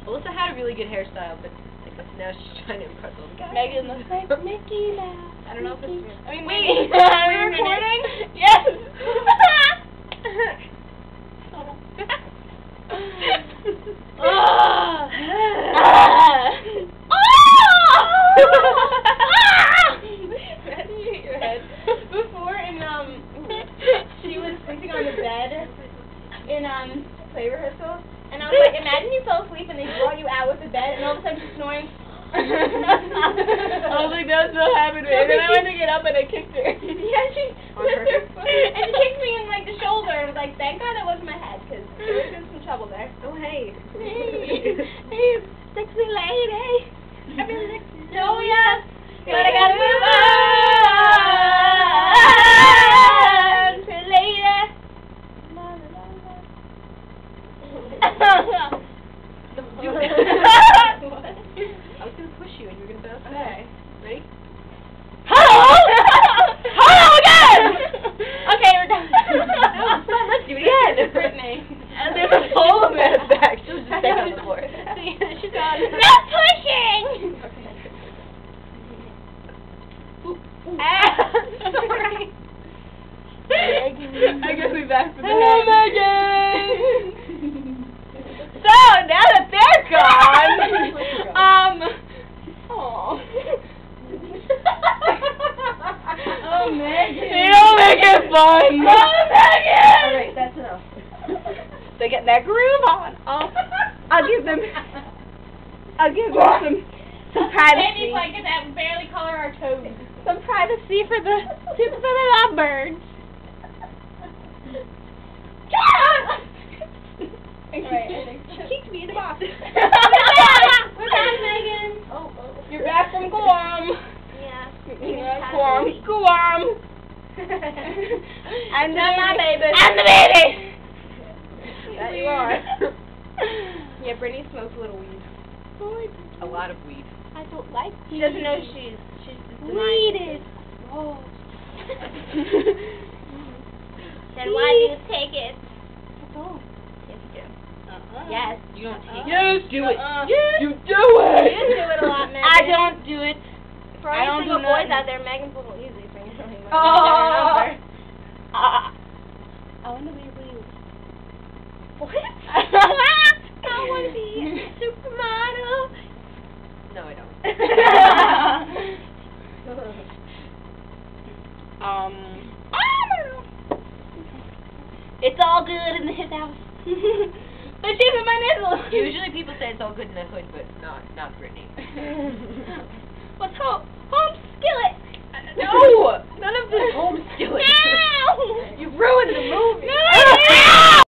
Alyssa had a really good hairstyle, but I guess now she's trying to impress all the guys. Megan looks like Mickey Mouse. I don't know if it's... I mean, wait, are we recording? Yes! Before she was sleeping on the bed in play rehearsal, and I was like, imagine you fell asleep and they brought you out with the bed, and all of a sudden you're snoring. I was like, that's what happened to me. And then I went to get up and I kicked her. Yeah, she kicked me in like the shoulder. I was like, thank God that wasn't my head, because there would have been some trouble there. Oh, hey. Hey, sexy lady. I really like to know ya, but I gotta move on. Later. I was going to push you and you were going to bounce back. Okay. Ready? Hello! Hello again! Okay, we're done. No, let's do it again. Brittany. And there's a hole in that back. She'll just stay on the floor. She's gone. No pushing! Okay. Sorry. I guess we're back for the Hello, Megan! So, now that they're gone, oh, Megan! They don't make it fun! Oh, Megan! Alright, that's enough. They get that groove on. I'll give them some privacy. Maybe like that barely color our toes. Some privacy for the lovebirds. She keeps me in the box. We're back, Megan. Oh. You're back from Guam. Yeah. Guam. And my baby. And the baby. That you are. Yeah, Brittany smokes a little weed. A lot of weed. I don't like weed. She doesn't know she's weeded. Oh. Then why do you take it? Oh. Yes, you do. Yes. You don't take it. Yes, do it. Yes. You do it. You do it a lot, Megan. I don't do it. For all you single boys out there, Megan's a little easy for you. I want to be real. What? I want to be a supermodel. No, I don't. It's all good in his house. They're shaving my nipples. Usually people say it's all good in the hood, but not Brittany. What's up?